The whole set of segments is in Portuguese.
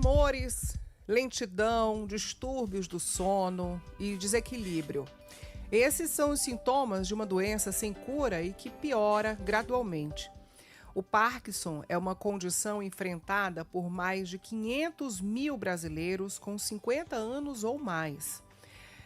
Tremores, lentidão, distúrbios do sono e desequilíbrio. Esses são os sintomas de uma doença sem cura e que piora gradualmente. O Parkinson é uma condição enfrentada por mais de 500 mil brasileiros com 50 anos ou mais.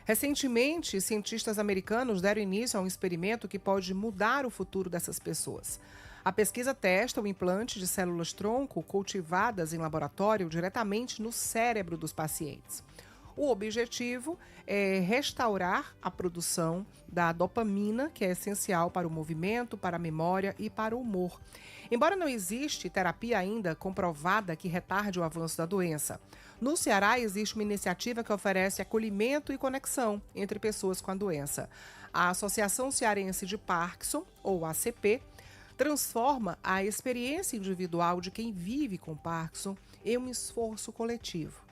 Recentemente, cientistas americanos deram início a um experimento que pode mudar o futuro dessas pessoas. A pesquisa testa o implante de células-tronco cultivadas em laboratório diretamente no cérebro dos pacientes. O objetivo é restaurar a produção da dopamina, que é essencial para o movimento, para a memória e para o humor. Embora não existe terapia ainda comprovada que retarde o avanço da doença, no Ceará existe uma iniciativa que oferece acolhimento e conexão entre pessoas com a doença. A Associação Cearense de Parkinson, ou ACP, transforma a experiência individual de quem vive com Parkinson em um esforço coletivo.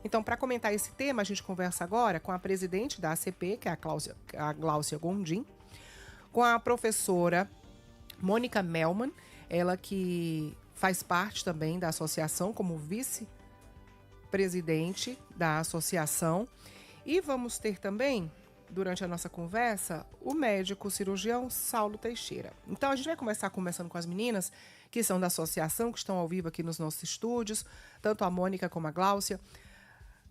Então, para comentar esse tema, a gente conversa agora com a presidente da ACP, que é a Gláucia Gondim, com a professora Mônica Melman, ela que faz parte também da associação como vice-presidente da associação. E vamos ter também, durante a nossa conversa, o médico cirurgião Saulo Teixeira. Então, a gente vai começar conversando com as meninas que são da associação, que estão ao vivo aqui nos nossos estúdios, tanto a Mônica como a Gláucia.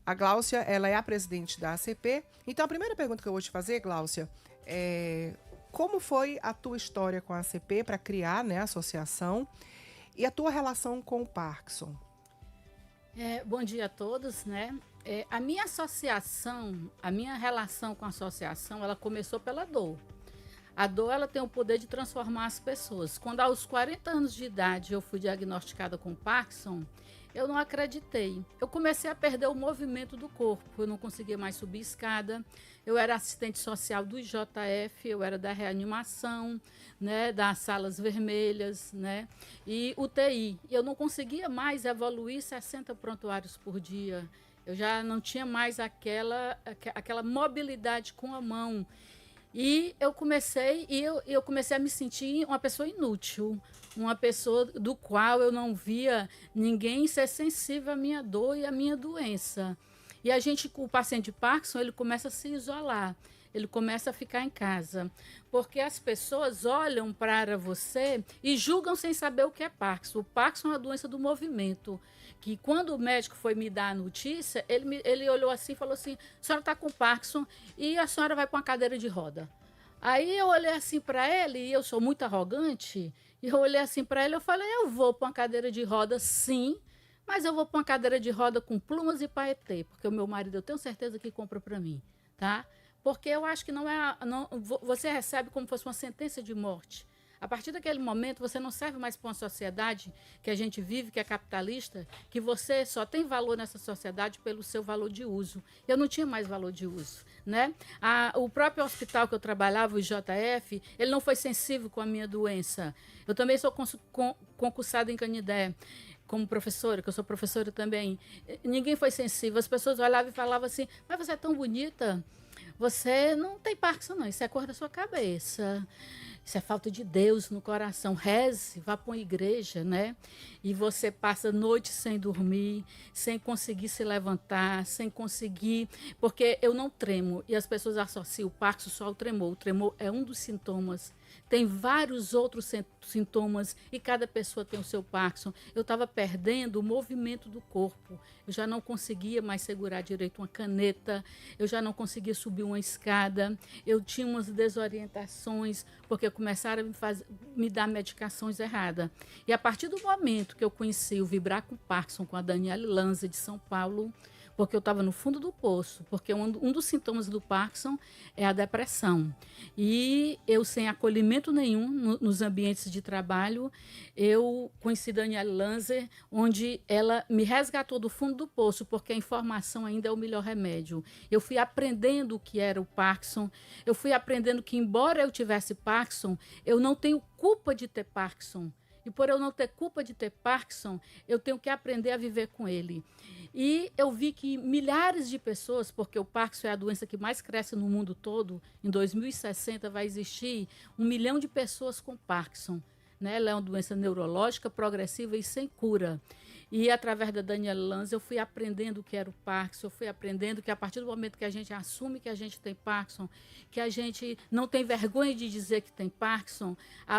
A Gláucia, ela é a presidente da ACP. Então, a primeira pergunta que eu vou te fazer, Gláucia, é como foi a tua história com a ACP para criar, né, a associação e a tua relação com o Parkinson? Bom dia a todos, né? A minha associação, a minha relação com a associação, ela começou pela dor. A dor, ela tem o poder de transformar as pessoas. Quando aos 40 anos de idade eu fui diagnosticada com Parkinson, eu não acreditei. Eu comecei a perder o movimento do corpo. Eu não conseguia mais subir escada. Eu era assistente social do IJF, eu era da reanimação, né, das salas vermelhas, né, e UTI. Eu não conseguia mais evoluir 60 prontuários por dia. Eu já não tinha mais aquela mobilidade com a mão. E eu comecei a me sentir uma pessoa inútil, uma pessoa do qual eu não via ninguém ser sensível à minha dor e à minha doença. E o paciente de Parkinson, ele começa a se isolar, ele começa a ficar em casa, porque as pessoas olham para você e julgam sem saber o que é Parkinson. O Parkinson é uma doença do movimento, que quando o médico foi me dar a notícia, ele olhou assim e falou assim: a senhora está com Parkinson e a senhora vai para uma cadeira de roda. Aí eu olhei assim para ele, e eu sou muito arrogante, e eu olhei assim para ele e falei: eu vou para uma cadeira de roda, sim, mas eu vou para uma cadeira de roda com plumas e paetê, porque o meu marido, eu tenho certeza que compra para mim, tá? Porque eu acho que você recebe como se fosse uma sentença de morte. A partir daquele momento, você não serve mais para uma sociedade que a gente vive, que é capitalista, que você só tem valor nessa sociedade pelo seu valor de uso. Eu não tinha mais valor de uso, né? O próprio hospital que eu trabalhava, o IJF, ele não foi sensível com a minha doença. Eu também sou concursada em Canindé, como professora, que eu sou professora também. Ninguém foi sensível. As pessoas olhavam e falavam assim: mas você é tão bonita. Você não tem Parkinson, não. Isso é cor da sua cabeça. Isso é falta de Deus no coração. Reze, vá para uma igreja, né? E você passa noites sem dormir, sem conseguir se levantar, sem conseguir... Porque eu não tremo. E as pessoas associam o Parkinson só ao tremor. O tremor é um dos sintomas. Tem vários outros sintomas e cada pessoa tem o seu Parkinson. Eu estava perdendo o movimento do corpo. Eu já não conseguia mais segurar direito uma caneta. Eu já não conseguia subir uma escada. Eu tinha umas desorientações porque começaram a me dar medicações erradas. E a partir do momento que eu conheci o Vibrar com Parkinson com a Daniele Lanza de São Paulo, porque eu estava no fundo do poço, porque um dos sintomas do Parkinson é a depressão. E eu, sem acolhimento nenhum nos ambientes de trabalho, eu conheci Daniele Lanza, onde ela me resgatou do fundo do poço, porque a informação ainda é o melhor remédio. Eu fui aprendendo o que era o Parkinson, eu fui aprendendo que, embora eu tivesse Parkinson, eu não tenho culpa de ter Parkinson. E por eu não ter culpa de ter Parkinson, eu tenho que aprender a viver com ele. E eu vi que milhares de pessoas, porque o Parkinson é a doença que mais cresce no mundo todo, em 2060 vai existir 1 milhão de pessoas com Parkinson. Né? Ela é uma doença neurológica, progressiva e sem cura. E através da Daniela Lanz eu fui aprendendo o que era o Parkinson, eu fui aprendendo que a partir do momento que a gente assume que a gente tem Parkinson, que a gente não tem vergonha de dizer que tem Parkinson,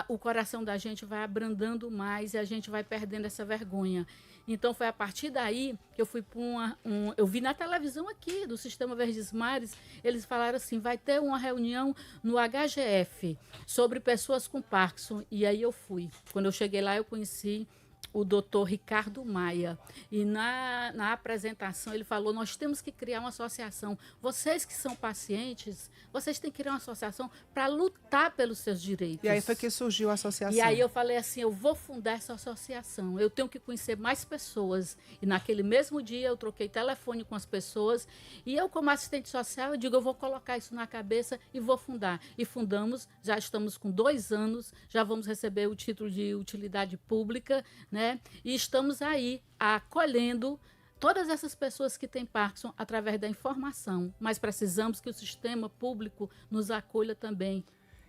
o coração da gente vai abrandando mais e a gente vai perdendo essa vergonha. Então foi a partir daí que eu fui para eu vi na televisão aqui do Sistema Verdes Mares, eles falaram assim, vai ter uma reunião no HGF sobre pessoas com Parkinson, e aí eu fui. Quando eu cheguei lá eu conheci o doutor Ricardo Maia, e na apresentação ele falou, nós temos que criar uma associação, vocês que são pacientes, vocês têm que criar uma associação para lutar pelos seus direitos. E aí foi que surgiu a associação. E aí eu falei assim, eu vou fundar essa associação, eu tenho que conhecer mais pessoas, e naquele mesmo dia eu troquei telefone com as pessoas, e eu como assistente social, eu digo, eu vou colocar isso na cabeça e vou fundar. E fundamos, já estamos com 2 anos, já vamos receber o título de utilidade pública, né? E estamos aí acolhendo todas essas pessoas que têm Parkinson através da informação, mas precisamos que o sistema público nos acolha também.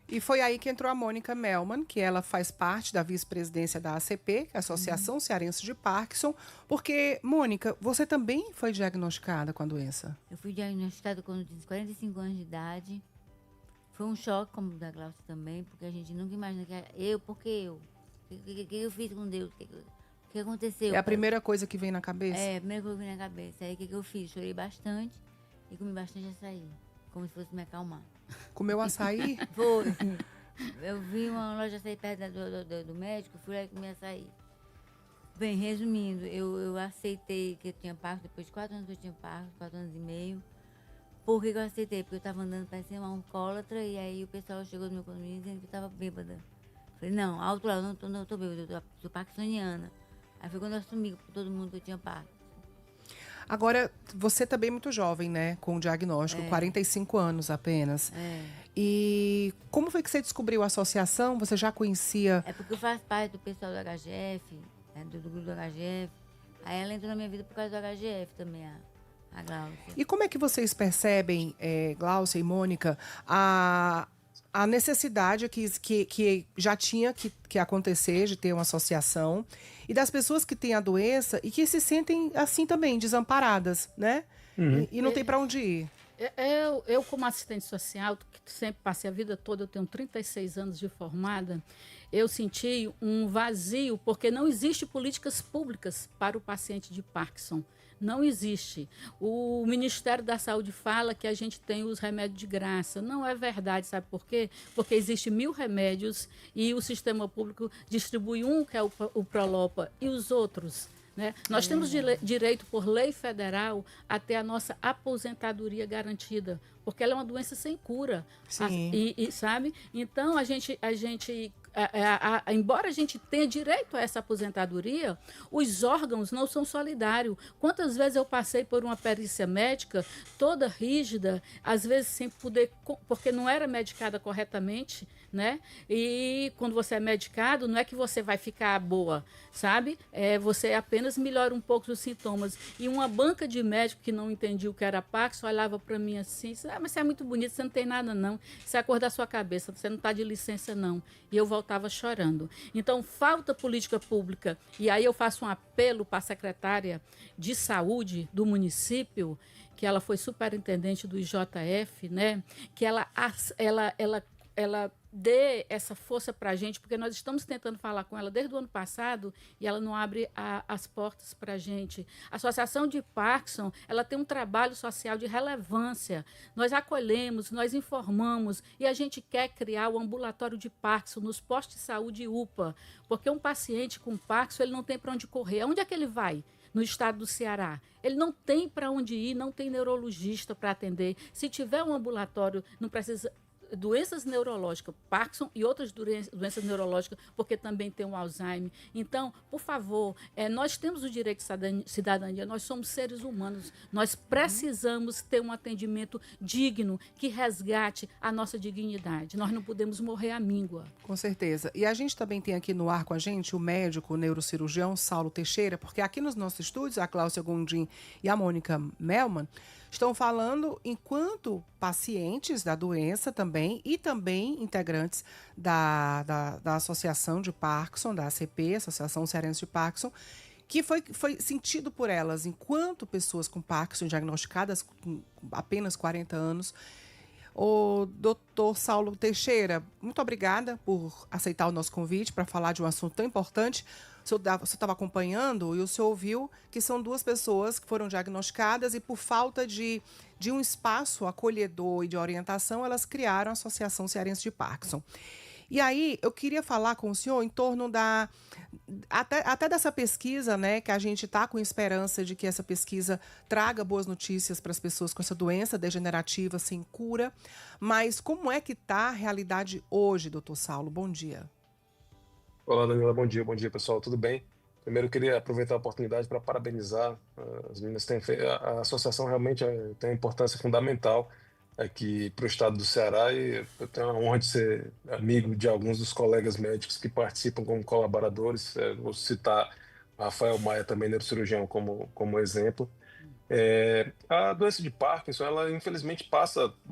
E foi aí que entrou a Mônica Melman, que ela faz parte da vice-presidência da ACP, que é a Associação Cearense de Parkinson, porque, Mônica, você também foi diagnosticada com a doença? Eu fui diagnosticada quando eu tinha 45 anos de idade. Foi um choque, como o da Glaucia também, porque a gente nunca imagina que era eu, porque eu. O que eu fiz com Deus? O que aconteceu? É a primeira coisa que vem na cabeça? É, a primeira coisa que vem na cabeça. Aí o que eu fiz? Chorei bastante e comi bastante açaí, como se fosse me acalmar. Comeu açaí? Foi. Eu vi uma loja de açaí perto do médico, fui lá e comi açaí. Bem, resumindo, eu aceitei que eu tinha Parkinson, depois de 4 anos que eu tinha Parkinson, 4 anos e meio. Por que eu aceitei? Porque eu estava andando parecendo uma alcoólatra e aí o pessoal chegou no meu condomínio dizendo que eu estava bêbada. Falei, não, alto lá, eu não tô bêbada, eu sou parkinsoniana. Aí foi quando eu assumi com todo mundo que eu tinha Parkinson. Agora, você também é muito jovem, né? Com o diagnóstico, 45 anos apenas. E como foi que você descobriu a associação? Você já conhecia? É porque eu faço parte do pessoal do HGF, do grupo do HGF. Aí ela entrou na minha vida por causa do HGF também, a Glaucia. E como é que vocês percebem, Glaucia e Mônica, a necessidade que já tinha que acontecer de ter uma associação e das pessoas que têm a doença e que se sentem assim também, desamparadas, né? E não tem para onde ir. Eu, como assistente social, que sempre passei a vida toda, eu tenho 36 anos de formada, eu senti um vazio, porque não existe políticas públicas para o paciente de Parkinson. Não existe. O Ministério da Saúde fala que a gente tem os remédios de graça. Não é verdade, sabe por quê? Porque existem 1000 remédios e o sistema público distribui um, que é o Prolopa, e os outros, né? Nós temos direito, por lei federal, a ter a nossa aposentadoria garantida, porque ela é uma doença sem cura. Sim. Sabe? Então, embora a gente tenha direito a essa aposentadoria, os órgãos não são solidários. Quantas vezes eu passei por uma perícia médica toda rígida, às vezes sem poder, porque não era medicada corretamente, né? E quando você é medicado, não é que você vai ficar boa, sabe? Você apenas melhora um pouco os sintomas. E uma banca de médico que não entendia o que era Parkinson olhava para mim assim, disse, mas você é muito bonito, você não tem nada não. Isso é a cor da sua cabeça, você não está de licença não. E eu voltava chorando. Então, falta política pública. E aí eu faço um apelo para a secretária de saúde do município, que ela foi superintendente do IJF, né? Que ela dê essa força para a gente, porque nós estamos tentando falar com ela desde o ano passado e ela não abre as portas para a gente. A Associação de Parkinson, ela tem um trabalho social de relevância. Nós acolhemos, nós informamos e a gente quer criar o ambulatório de Parkinson nos postos de saúde UPA, porque um paciente com Parkinson, ele não tem para onde correr. Onde é que ele vai? No estado do Ceará. Ele não tem para onde ir, não tem neurologista para atender. Se tiver um ambulatório, não precisa... doenças neurológicas, Parkinson e outras doenças neurológicas, porque também tem o Alzheimer. Então, por favor, nós temos o direito de cidadania, nós somos seres humanos, nós precisamos ter um atendimento digno, que resgate a nossa dignidade. Nós não podemos morrer à míngua. Com certeza. E a gente também tem aqui no ar com a gente o médico, o neurocirurgião Saulo Teixeira, porque aqui nos nossos estúdios, a Glaucia Gondim e a Mônica Melman estão falando enquanto pacientes da doença também e também integrantes da Associação de Parkinson, da ACP, Associação Cearense de Parkinson, que foi sentido por elas enquanto pessoas com Parkinson diagnosticadas com apenas 40 anos. O doutor Saulo Teixeira, muito obrigada por aceitar o nosso convite para falar de um assunto tão importante. O senhor estava acompanhando e o senhor ouviu que são duas pessoas que foram diagnosticadas e por falta de um espaço acolhedor e de orientação, elas criaram a Associação Cearense de Parkinson. E aí, eu queria falar com o senhor em torno até dessa pesquisa, né, que a gente está com esperança de que essa pesquisa traga boas notícias para as pessoas com essa doença degenerativa sem cura. Mas como é que está a realidade hoje, doutor Saulo? Bom dia. Olá, Danila, bom dia, pessoal, tudo bem? Primeiro, eu queria aproveitar a oportunidade para parabenizar as meninas. A associação realmente tem uma importância fundamental aqui para o estado do Ceará e eu tenho a honra de ser amigo de alguns dos colegas médicos que participam como colaboradores. Vou citar Rafael Maia, também neurocirurgião, como exemplo. A doença de Parkinson, ela infelizmente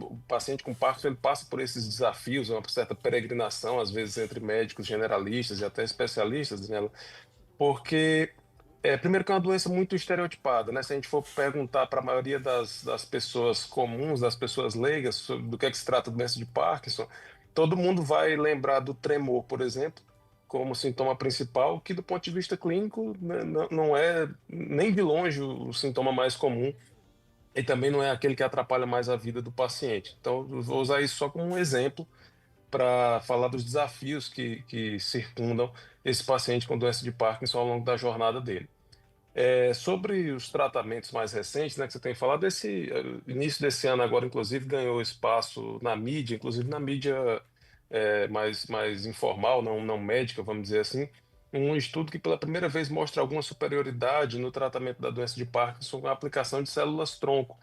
o paciente com Parkinson ele passa por esses desafios, uma certa peregrinação, às vezes, entre médicos generalistas e até especialistas, né? Porque, primeiro que é uma doença muito estereotipada, né? Se a gente for perguntar para a maioria das pessoas comuns, das pessoas leigas, sobre do que é que se trata a doença de Parkinson, todo mundo vai lembrar do tremor, por exemplo, como sintoma principal, que do ponto de vista clínico, né, não é nem de longe o sintoma mais comum e também não é aquele que atrapalha mais a vida do paciente. Então, eu vou usar isso só como um exemplo para falar dos desafios que circundam esse paciente com doença de Parkinson ao longo da jornada dele. Sobre os tratamentos mais recentes, né, que você tem falado, esse início desse ano agora, inclusive, ganhou espaço na mídia, inclusive na mídia mais informal, não médica, vamos dizer assim, um estudo que pela primeira vez mostra alguma superioridade no tratamento da doença de Parkinson com a aplicação de células-tronco,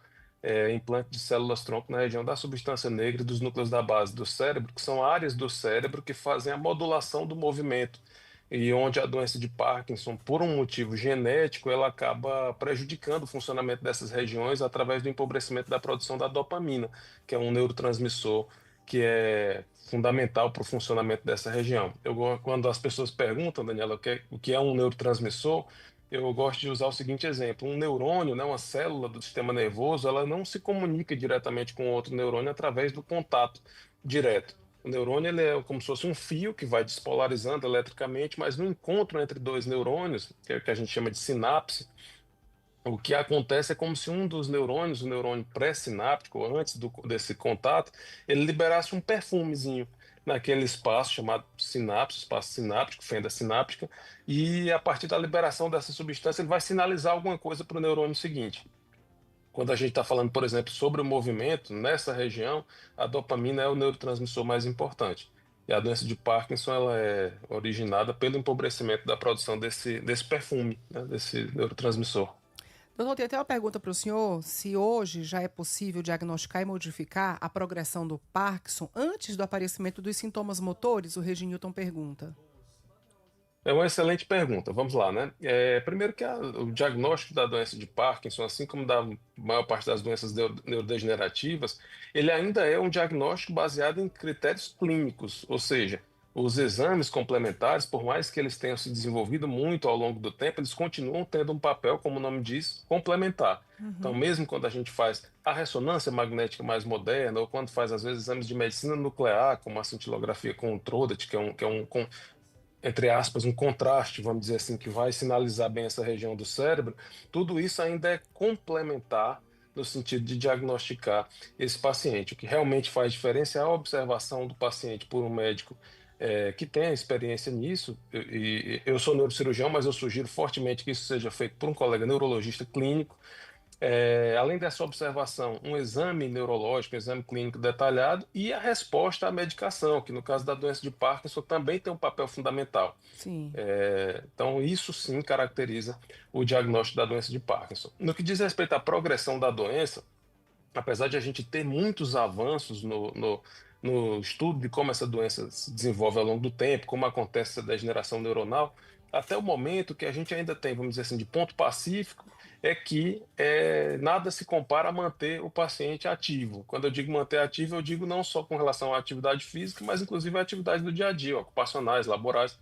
implante de células-tronco na região da substância negra e dos núcleos da base do cérebro, que são áreas do cérebro que fazem a modulação do movimento e onde a doença de Parkinson, por um motivo genético, ela acaba prejudicando o funcionamento dessas regiões através do empobrecimento da produção da dopamina, que é um neurotransmissor que é fundamental para o funcionamento dessa região. Quando as pessoas perguntam, Daniela, o que é um neurotransmissor, eu gosto de usar o seguinte exemplo: um neurônio, né, uma célula do sistema nervoso, ela não se comunica diretamente com outro neurônio através do contato direto. O neurônio ele é como se fosse um fio que vai despolarizando eletricamente, mas no encontro entre dois neurônios, que é o que a gente chama de sinapse, o que acontece é como se um dos neurônios, o neurônio pré-sináptico, antes desse contato, ele liberasse um perfumezinho naquele espaço chamado sinapse, espaço sináptico, fenda sináptica, e a partir da liberação dessa substância ele vai sinalizar alguma coisa para o neurônio seguinte. Quando a gente está falando, por exemplo, sobre o movimento, nessa região, a dopamina é o neurotransmissor mais importante. E a doença de Parkinson ela é originada pelo empobrecimento da produção desse perfume, né, desse neurotransmissor. Doutor, tem até uma pergunta para o senhor, se hoje já é possível diagnosticar e modificar a progressão do Parkinson antes do aparecimento dos sintomas motores? O Reginilton pergunta. É uma excelente pergunta. Vamos lá, né? Primeiro que o diagnóstico da doença de Parkinson, assim como da maior parte das doenças neurodegenerativas, ele ainda é um diagnóstico baseado em critérios clínicos, ou seja, os exames complementares, por mais que eles tenham se desenvolvido muito ao longo do tempo, eles continuam tendo um papel, como o nome diz, complementar. Então, mesmo quando a gente faz a ressonância magnética mais moderna, ou quando faz, às vezes, exames de medicina nuclear, como a cintilografia com o Trodat, entre aspas, um contraste, vamos dizer assim, que vai sinalizar bem essa região do cérebro, tudo isso ainda é complementar no sentido de diagnosticar esse paciente. O que realmente faz diferença é a observação do paciente por um médico que tenha experiência nisso, e eu sou neurocirurgião, mas eu sugiro fortemente que isso seja feito por um colega neurologista clínico. Além dessa observação, um exame neurológico, um exame clínico detalhado e a resposta à medicação, que no caso da doença de Parkinson também tem um papel fundamental. Sim. Então, isso sim caracteriza o diagnóstico da doença de Parkinson. No que diz respeito à progressão da doença, apesar de a gente ter muitos avanços no estudo de como essa doença se desenvolve ao longo do tempo, como acontece essa degeneração neuronal, até o momento que a gente ainda tem, vamos dizer assim, de ponto pacífico, é que nada se compara a manter o paciente ativo. Quando eu digo manter ativo, eu digo não só com relação à atividade física, mas inclusive à atividade do dia a dia, ocupacionais, laborais,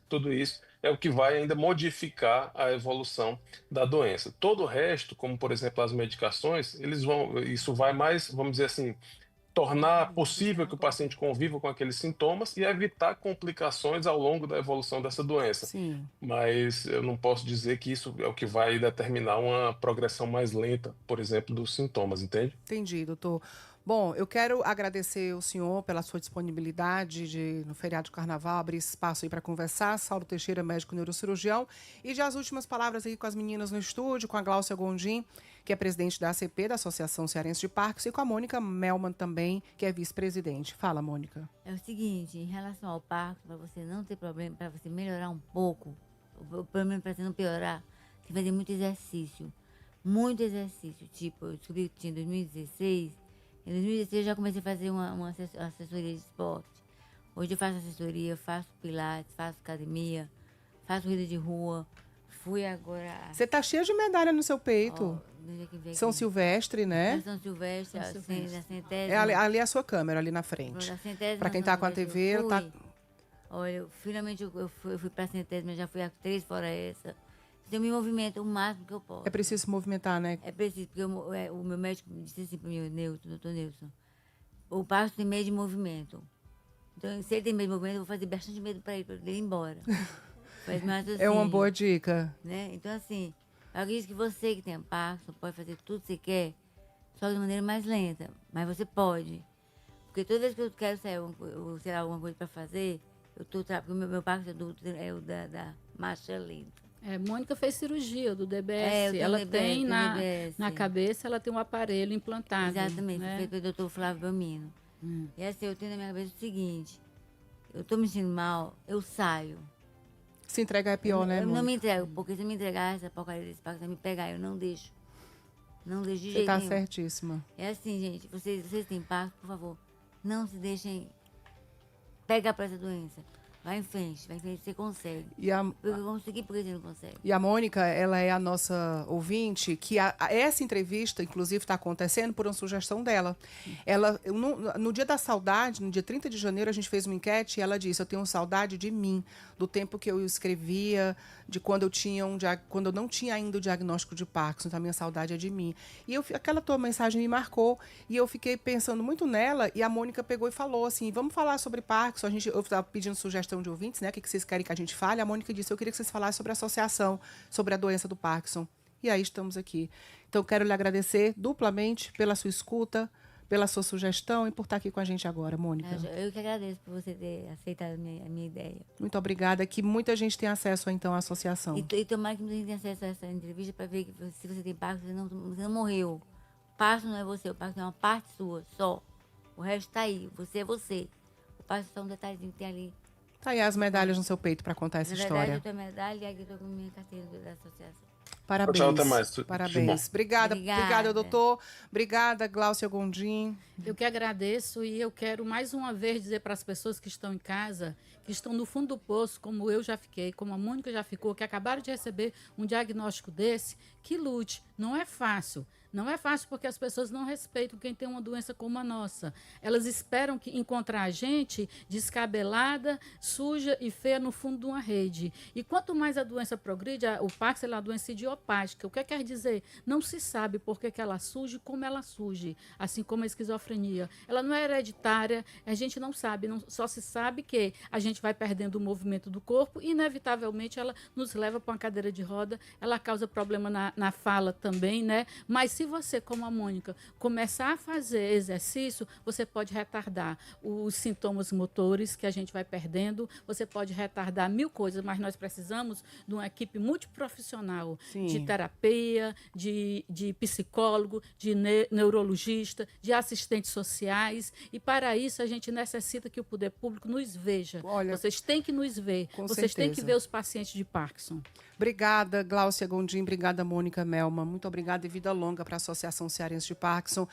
tudo isso é o que vai ainda modificar a evolução da doença. Todo o resto, como por exemplo as medicações, isso vai mais, vamos dizer assim, tornar possível que o paciente conviva com aqueles sintomas e evitar complicações ao longo da evolução dessa doença. Sim. Mas eu não posso dizer que isso é o que vai determinar uma progressão mais lenta, por exemplo, dos sintomas, entende? Entendi, doutor. Bom, eu quero agradecer o senhor pela sua disponibilidade de, no feriado de carnaval, abrir esse espaço aí para conversar. Saulo Teixeira, médico neurocirurgião. E já as últimas palavras aí com as meninas no estúdio, com a Gláucia Gondim, que é presidente da ACP, da Associação Cearense de Parques, e com a Mônica Melman também, que é vice-presidente. Fala, Mônica. É o seguinte, em relação ao parto, para você não ter problema, para você melhorar um pouco, pelo menos para você não piorar, você tem que fazer muito exercício. Muito exercício. Tipo, eu descobri que tinha em 2016. Em 2016 eu já comecei a fazer uma assessoria de esporte. Hoje eu faço assessoria, faço pilates, faço academia, faço corrida de rua. Fui agora... Você tá cheia de medalha no seu peito. São Silvestre, né? São Silvestre, São Silvestre. na centésima. É ali a sua câmera, ali na frente. Para quem tá com a TV, eu tá... Olha, finalmente eu fui para a centésima, já fui a 3 fora essa. Eu me movimento o máximo que eu posso. É preciso se movimentar, né? É preciso, porque o meu médico disse assim para mim, doutor Nilson, o parto tem medo de movimento. Então, se ele tem medo de movimento, eu vou fazer bastante medo para ele ir embora. Faz mais assim, É uma boa dica. né? Então, assim, eu acredito que você que tem parto pode fazer tudo que você quer, só de maneira mais lenta. Mas você pode. Porque toda vez que eu quero sair, sei lá, alguma coisa para fazer, eu tô porque o meu parto é o da marcha lenta. Mônica fez cirurgia do DBS. eu tenho Ela DBS, tem DBS. na cabeça, ela tem um aparelho implantado. Exatamente, né? feito pelo doutor Flávio Belmino. E assim, eu tenho na minha cabeça o seguinte, eu tô me sentindo mal, eu saio. Se entregar é pior, né, Eu não Mônica? me entrego, porque se eu me entregar, essa porcaria desse parque vai me pegar, eu não deixo. Não deixo de Você jeito tá nenhum. certíssima. É assim, gente, vocês têm parto, por favor, não se deixem pegar para essa doença. Vai em frente, você consegue. E a, Eu vou conseguir porque você não consegue. E a Mônica, ela é a nossa ouvinte, que essa entrevista, inclusive, está acontecendo por uma sugestão dela. Ela, no Dia da Saudade, no dia 30 de janeiro, a gente fez uma enquete e ela disse, eu tenho saudade de mim, do tempo que eu escrevia, de quando quando eu não tinha ainda o diagnóstico de Parkinson, então a minha saudade é de mim. E aquela tua mensagem me marcou, e eu fiquei pensando muito nela, e a Mônica pegou e falou assim, vamos falar sobre Parkinson, eu estava pedindo sugestão de ouvintes, né, o que vocês querem que a gente fale, a Mônica disse, eu queria que vocês falassem sobre a associação, sobre a doença do Parkinson. E aí estamos aqui. Então, quero lhe agradecer duplamente pela sua escuta, pela sua sugestão e por estar aqui com a gente agora, Mônica. Eu que agradeço por você ter aceitado a minha ideia. Muito obrigada, que muita gente tem acesso, então, à associação. E tomara que muita gente tenha acesso a essa entrevista para ver que se você tem Parkinson, você não morreu. O Parkinson não é você, o Parkinson é uma parte sua, só. O resto está aí, você é você. O Parkinson é só um detalhezinho que tem ali. Tá aí as medalhas no seu peito para contar essa Na história. verdade, eu tenho medalha e aqui eu estou com minha carteira da associação. Parabéns. Tchau, até mais. Parabéns. Obrigada, doutor. Obrigada, Gláucia Gondim. Eu que agradeço e eu quero mais uma vez dizer para as pessoas que estão em casa, que estão no fundo do poço, como eu já fiquei, como a Mônica já ficou, que acabaram de receber um diagnóstico desse, que lute. Não é fácil. Não é fácil porque as pessoas não respeitam quem tem uma doença como a nossa. Elas esperam encontrar a gente descabelada, suja e feia no fundo de uma rede. E quanto mais a doença progride, o Parkinson é uma doença idiopática. O que quer dizer? Não se sabe por que ela surge e como ela surge, assim como a esquizofrenia. Ela não é hereditária, a gente não sabe, só se sabe que a gente vai perdendo o movimento do corpo e, inevitavelmente, ela nos leva para uma cadeira de roda, ela causa problema na fala também, né? Mas se você, como a Mônica, começar a fazer exercício, você pode retardar os sintomas motores que a gente vai perdendo, você pode retardar 1000 coisas, mas nós precisamos de uma equipe multiprofissional, Sim. de terapia, de psicólogo, de neurologista, de assistentes sociais, e para isso a gente necessita que o poder público nos veja. Olha, vocês têm que nos ver, com vocês têm certeza. que ver os pacientes de Parkinson. Obrigada, Gláucia Gondim. Obrigada, Mônica Melman. Muito obrigada e vida longa para a Associação Cearense de Parkinson.